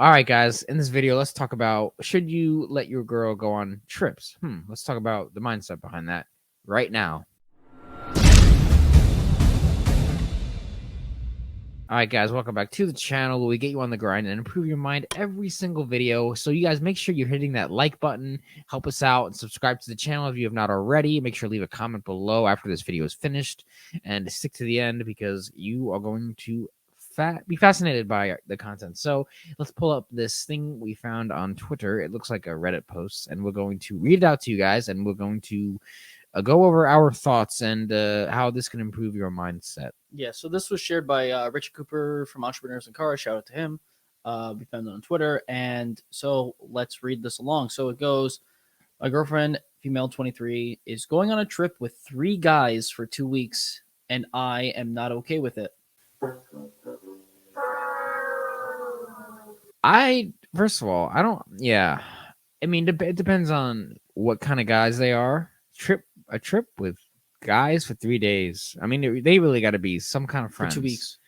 All right, guys. In this video, let's talk about should you let your girl go on trips? Let's talk about the mindset behind that right now. All right, guys, welcome back to the channel where we get you on the grind and improve your mind every single video. So you guys make sure you're hitting that like button, help us out, and subscribe to the channel if you have not already. Make sure to leave a comment below after this video is finished and stick to the end because you are going to be fascinated by the content. So let's pull up this thing we found on Twitter. It looks like a Reddit post, and we're going to read it out to you guys, and we're going to go over our thoughts and how this can improve your mindset. Yeah, so this was shared by Richard Cooper from Entrepreneurs in Cars. Shout out to him. We found it on Twitter. And so let's read this along. So it goes, my girlfriend, female 23, is going on a trip with 3 guys for 2 weeks, and I am not okay with it. First of all, I don't, yeah. I mean, it depends on what kind of guys they are. A trip with guys for 3 days. I mean, they really got to be some kind of friends. For 2 weeks.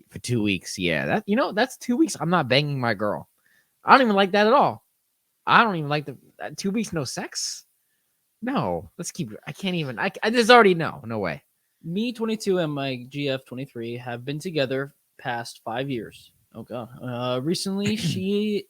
For 2 weeks, yeah. That's 2 weeks. I'm not banging my girl. I don't even like that at all. I don't even like 2 weeks no sex. No, let's keep. I can't even. There's already no way. Me, 22, and my GF, 23, have been together past 5 years. Oh god. Recently, she's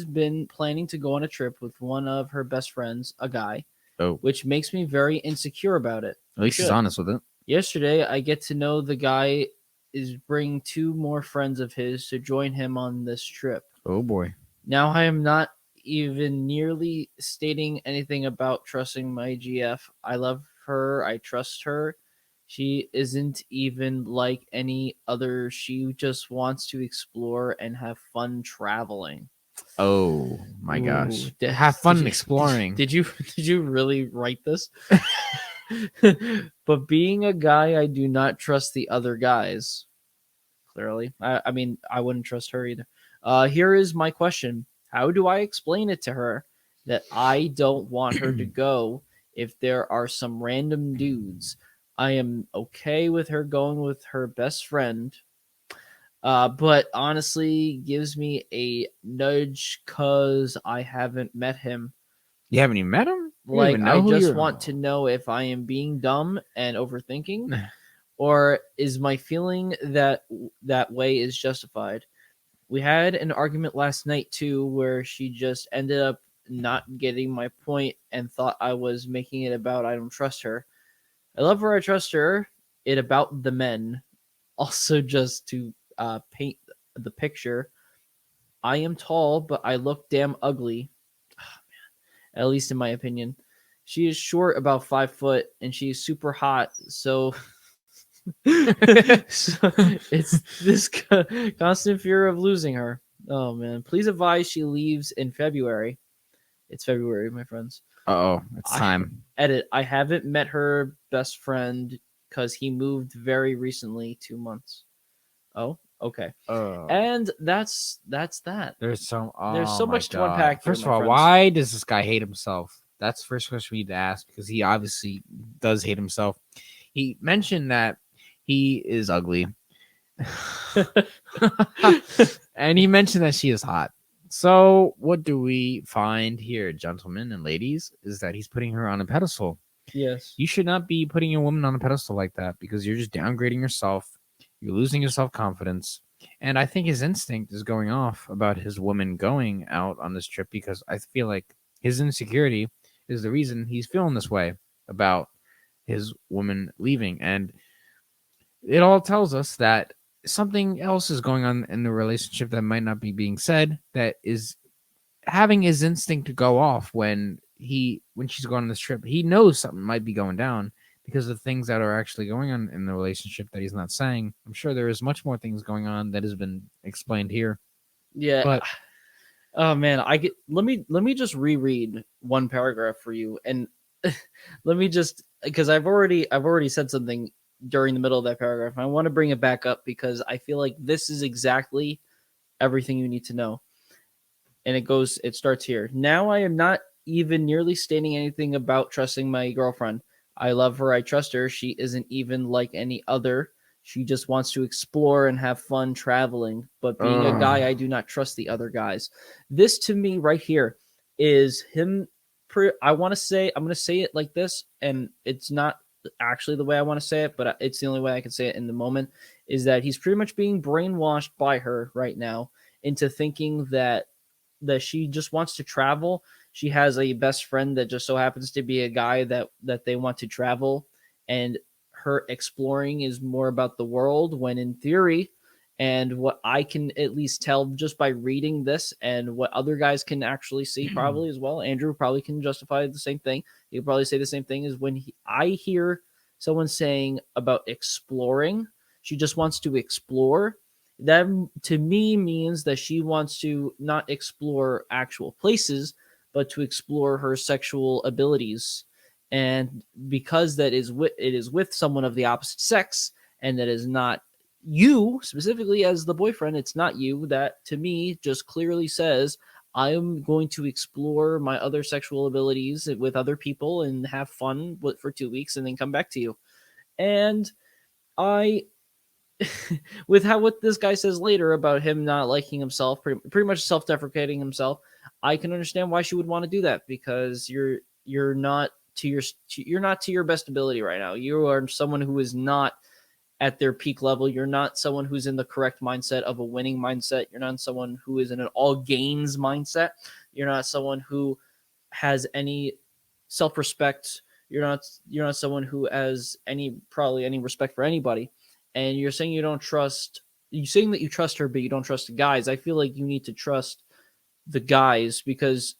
been planning to go on a trip with one of her best friends, a guy. Oh. Which makes me very insecure about it. At least he's honest with it. Yesterday, I get to know the guy is bringing 2 more friends of his to join him on this trip. Oh boy. Now I am not even nearly stating anything about trusting my GF. I love her. I trust her. She isn't even like any other. She just wants to explore and have fun traveling. Oh my gosh. Have fun exploring. Did you really write this? But being a guy, I do not trust the other guys. Clearly. I mean, I wouldn't trust her either. Here is my question. How do I explain it to her that I don't want her to go if there are some random dudes? I am okay with her going with her best friend. But honestly, gives me a nudge because I haven't met him. You haven't even met him? Like, I just want to know if I am being dumb and overthinking, or is my feeling that way is justified. We had an argument last night too, where she just ended up not getting my point and thought I was making it about I don't trust her. I love her, I trust her. It about the men. Also, just to paint the picture, I am tall, but I look damn ugly. Oh, man. At least in my opinion. She is short, about 5 foot, and she's super hot. So, it's this constant fear of losing her. Oh man! Please advise she leaves in February. It's February, my friends. Oh, it's time. Edit. I haven't met her best friend because he moved very recently, 2 months. Oh, okay. And that's that. There's so much to unpack. First of all, why does this guy hate himself? That's the first question we need to ask, because he obviously does hate himself. He mentioned that he is ugly. And he mentioned that she is hot. So what do we find here, gentlemen and ladies, is that he's putting her on a pedestal. Yes. You should not be putting a woman on a pedestal like that, because you're just downgrading yourself. You're losing your self-confidence. And I think his instinct is going off about his woman going out on this trip, because I feel like his insecurity is the reason he's feeling this way about his woman leaving. And it all tells us that something else is going on in the relationship that might not be being said, that is having his instinct to go off when she's going on this trip. He knows something might be going down because of things that are actually going on in the relationship that he's not saying. I'm sure there is much more things going on that has been explained here. Yeah. But oh man, let me just reread one paragraph for you, and let me just, because I've already said something during the middle of that paragraph. I want to bring it back up because I feel like this is exactly everything you need to know. And it starts here. Now I am not even nearly stating anything about trusting my girlfriend. I love her. I trust her. She isn't even like any other. She just wants to explore and have fun traveling. But being a Ugh. guy, I do not trust the other guys. This to me right here is him. I want to say, I'm going to say it like this, and it's not actually the way I want to say it, but it's the only way I can say it in the moment, is that he's pretty much being brainwashed by her right now into thinking that she just wants to travel. She has a best friend that just so happens to be a guy that they want to travel, and her exploring is more about the world, when in theory, and what I can at least tell just by reading this, and what other guys can actually see probably as well, Andrew probably can justify the same thing. He'll probably say the same thing, is when I hear someone saying about exploring, she just wants to explore. That to me means that she wants to not explore actual places, but to explore her sexual abilities. And because it is with someone of the opposite sex, and that is not you specifically as the boyfriend, it's not you. That to me just clearly says, I'm going to explore my other sexual abilities with other people and have fun for 2 weeks and then come back to you. And I with how what this guy says later about him not liking himself, pretty much self-deprecating himself, I can understand why she would want to do that, because you're not to your you're not to your best ability right now. You are someone who is not at their peak level. You're not someone who's in the correct mindset of a winning mindset. You're not someone who is in an all gains mindset. You're not someone who has any self-respect. You're not someone who has probably any respect for anybody. And you're saying you don't trust. You're saying that you trust her, but you don't trust the guys. I feel like you need to trust the guys, because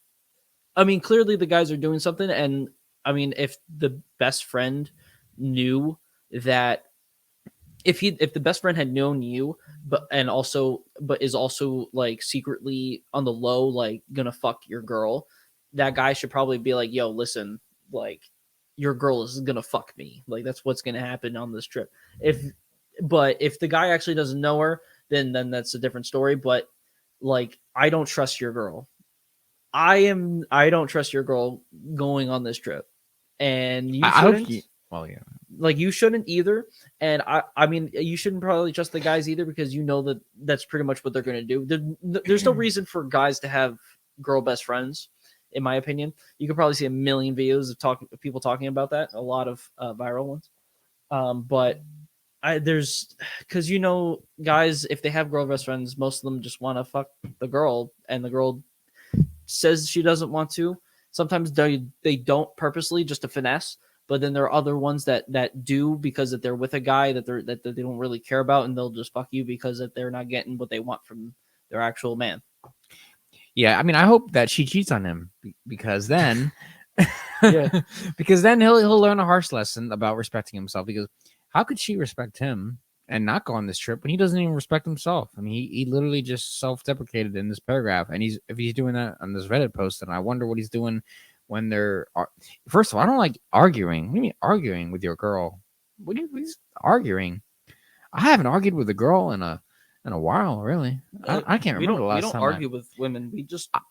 I mean, clearly the guys are doing something. And I mean, if the best friend knew that, if the best friend had known you, but is also like secretly on the low, like gonna fuck your girl, that guy should probably be like, yo, listen, like your girl is gonna fuck me. Like that's what's gonna happen on this trip. If the guy actually doesn't know her, then that's a different story. But like, I don't trust your girl. I don't trust your girl going on this trip, and you I hope shouldn't. he. Well, yeah. Like, you shouldn't either. And I mean, you shouldn't probably trust the guys either, because you know that that's pretty much what they're going to do. There's no reason for guys to have girl best friends, in my opinion. You could probably see a million videos of people talking about that, a lot of viral ones. But there's, because guys, if they have girl best friends, most of them just want to fuck the girl, and the girl says she doesn't want to. Sometimes they don't purposely, just to finesse. But then there are other ones that do, because that they're with a guy that they don't really care about, and they'll just fuck you because that they're not getting what they want from their actual man. Yeah, I mean, I hope that she cheats on him, because then, Yeah. because then he'll learn a harsh lesson about respecting himself. Because how could she respect him and not go on this trip when he doesn't even respect himself? I mean, he literally just self-deprecated in this paragraph, and if he's doing that on this Reddit post, then I wonder what he's doing when they're. First of all, I don't like arguing. What do you mean arguing with your girl? What are you arguing? I haven't argued with a girl in a while, really. I can't remember the We last don't time argue with women.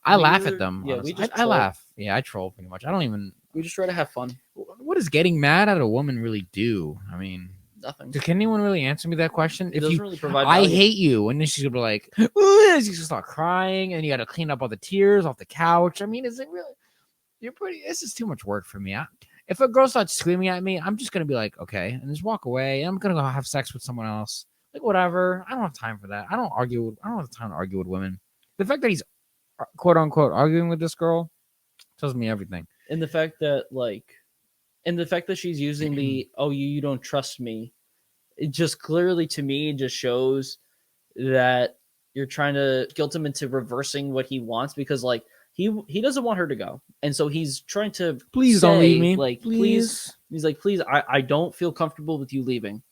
I laugh at them. Yeah, we Honestly, just I troll. laugh. Yeah, I troll pretty much. I don't even. We just try to have fun. What does getting mad at a woman really do? I mean, Nothing. can anyone really answer me that question? It doesn't really provide I value. hate you, and then she's gonna be like, ooh, she's gonna start crying, and you got to clean up all the tears off the couch. I mean, is it really? You're pretty. This is too much work for me. If a girl starts screaming at me, I'm just gonna be like, okay, and just walk away. I'm gonna go have sex with someone else. Like, whatever. I don't have time for that. I don't argue. I don't have time to argue with women. The fact that he's quote unquote arguing with this girl tells me everything. And the fact that she's using the "oh, you don't trust me," it just clearly, to me, just shows that you're trying to guilt him into reversing what he wants, because like he doesn't want her to go, and so he's trying to Please don't leave me. like, please. He's like, please, I don't feel comfortable with you leaving.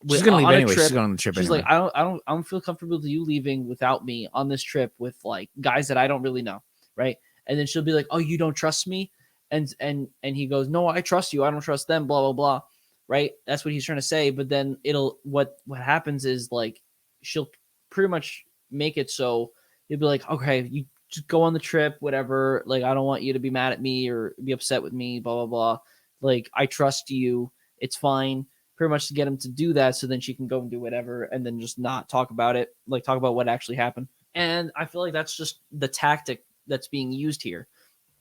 She's gonna leave on a anyway. trip. She's going on the trip She's anyway. like, I don't feel comfortable with you leaving without me on this trip with like guys that I don't really know, right? And then she'll be like, oh, you don't trust me, and he goes, no, I trust you. I don't trust them. Blah blah blah, right? That's what he's trying to say. But then what happens is like she'll pretty much make it so he'll be like, okay, you just go on the trip, whatever. Like, I don't want you to be mad at me or be upset with me. Blah blah blah. Like, I trust you. It's fine. pretty much to get him to do that, so then she can go and do whatever, and then just not talk about it, like talk about what actually happened. And I feel like that's just the tactic that's being used here.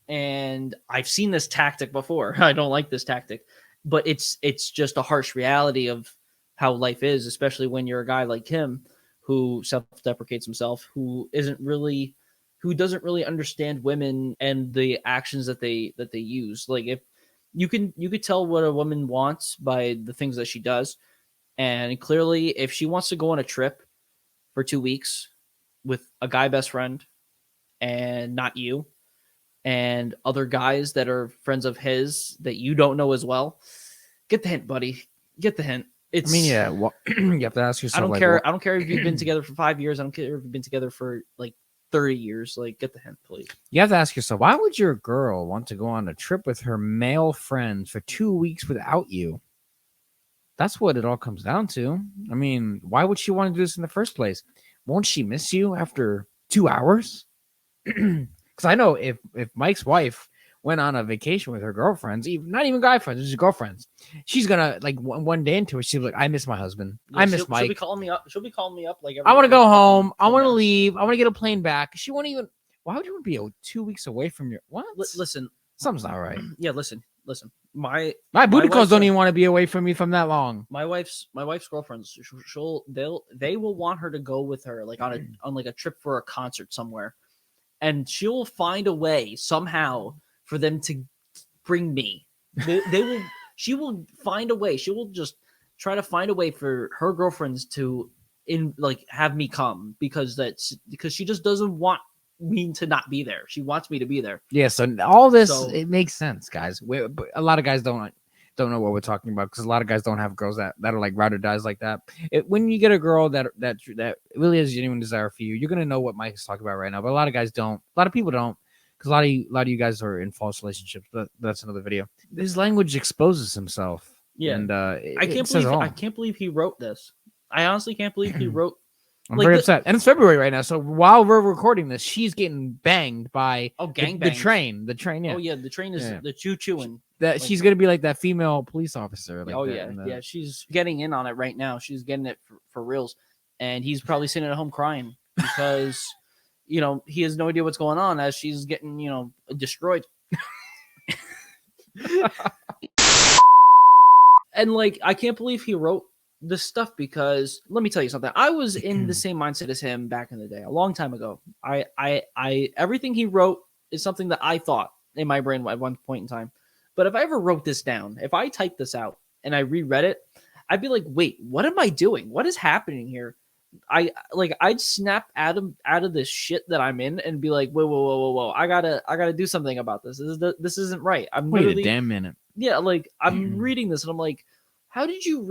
And I've seen this tactic before. I don't like this tactic, but it's just a harsh reality of how life is, especially when you're a guy like him who self-deprecates himself, who doesn't really understand women and the actions that they use. Like, if you could tell what a woman wants by the things that she does, and clearly if she wants to go on a trip for 2 weeks with a guy best friend and not you, and other guys that are friends of his that you don't know as well, get the hint, buddy. Get the hint. I mean, yeah, well, you have to ask I yourself, don't like, care. what, I don't care if you've been together for 5 years. I don't care if you've been together for like 30 years. Like, get the hint, please. you have to ask yourself, why would your girl want to go on a trip with her male friends for 2 weeks without you? That's what it all comes down to. I mean, why would she want to do this in the first place? Won't she miss you after 2 hours? Because I know if Mike's wife went on a vacation with her girlfriends, even not even guy friends, just girlfriends, she's gonna, like, one day into it, she'll be like, I miss my husband. Yeah, I miss she'll Mike. be calling me up. She'll be calling me up like I want to go home. I couple want to minutes. leave. I want to get a plane back. She won't even. Why would you want to be 2 weeks away from your what? Listen, Something's not right. yeah, listen. My Booty calls wife's don't even want to be away from me from that long. my wife's girlfriends, they will want her to go with her, like on like a trip for a concert somewhere, and she'll find a way somehow for them to bring me. They will. She will find a way. She will just try to find a way for her girlfriends to have me come, because she just doesn't want me to not be there. She wants me to be there. Yeah, so all this, So- it makes sense, guys. But a lot of guys don't know what we're talking about, because a lot of guys don't have girls that are like ride or dies like that. When you get a girl that really has genuine desire for you, you're gonna know what Mike is talking about right now. But a lot of guys don't. A lot of people don't, because a lot of you guys are in false relationships. But that's another video. His language exposes himself. Yeah, and I can't believe he wrote this. I honestly can't believe he wrote. I'm very upset. And it's February right now, so while we're recording this, she's getting banged by the train. The train, yeah. Oh yeah, the train is the choo-chooing. That she's gonna be like that female police officer. Like yeah, she's getting in on it right now. She's getting it for reals, and he's probably sitting at home crying because he has no idea what's going on as she's getting destroyed. And like, I can't believe he wrote this stuff, because let me tell you something. I was in the same mindset as him back in the day, a long time ago. I everything he wrote is something that I thought in my brain at one point in time. But if I ever wrote this down, if I typed this out and I reread it, I'd be like, wait, what am I doing? What is happening here? I'd snap out of this shit that I'm in and be like, whoa. I gotta do something about this. This isn't right. Wait a damn minute. Yeah, like, I'm reading this and I'm like, how did you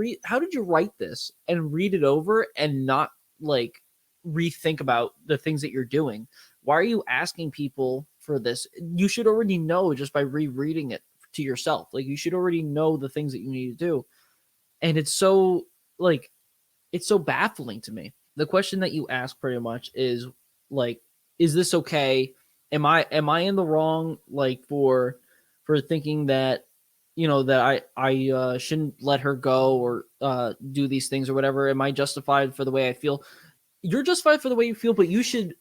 write this and read it over and not like rethink about the things that you're doing? Why are you asking people for this? You should already know just by rereading it to yourself. Like, you should already know the things that you need to do. And it's so baffling to me. The question that you ask pretty much is like, is this okay? Am I in the wrong, like, for thinking that that I shouldn't let her go or do these things or whatever? Am I justified for the way I feel? You're justified for the way you feel, but you should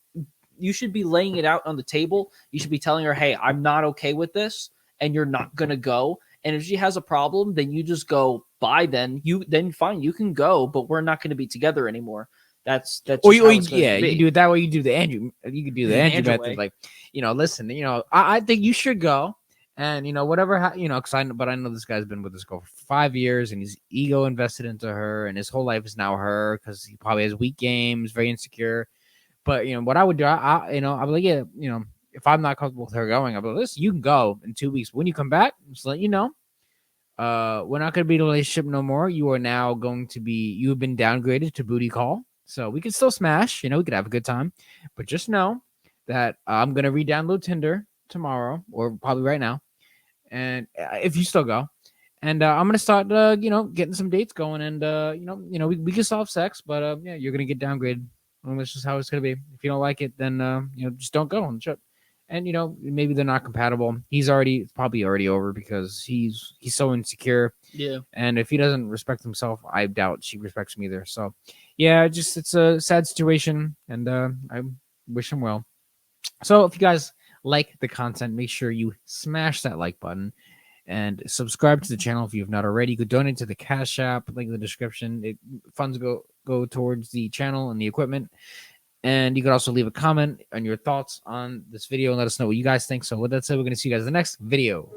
be laying it out on the table. You should be telling her, hey, I'm not okay with this, and you're not gonna go. And if she has a problem, then you just go, bye. Then fine, you can go, but we're not going to be together anymore. That's or you can do it that way. You do the Andrew. You can do the Andrew method. way. Like, listen, I think you should go. And whatever, because I know this guy's been with this girl for 5 years, and his ego invested into her, and his whole life is now her, because he probably has weak games, very insecure. But what I would do, I'd be like, yeah, if I'm not comfortable with her going, I'll be like, listen, you can go in 2 weeks. When you come back, just let you know, we're not going to be in a relationship no more. You are now going to be. You have been downgraded to booty call, so we can still smash. We could have a good time, but just know that I'm going to re-download Tinder tomorrow, or probably right now. And if you still go, and I'm gonna start, getting some dates going, and we can solve sex, but yeah, you're gonna get downgraded. That's just how it's gonna be. If you don't like it, then just don't go on the trip. and maybe they're not compatible. He's probably already over because he's so insecure, Yeah. and if he doesn't respect himself, I doubt she respects him either. So yeah, just it's a sad situation, and I wish him well. So if you guys like the content, make sure you smash that like button and subscribe to the channel if you have not already. You could donate to the Cash App, link in the description. Funds go towards the channel and the equipment. And you could also leave a comment on your thoughts on this video and let us know what you guys think. So with that said, we're going to see you guys in the next video.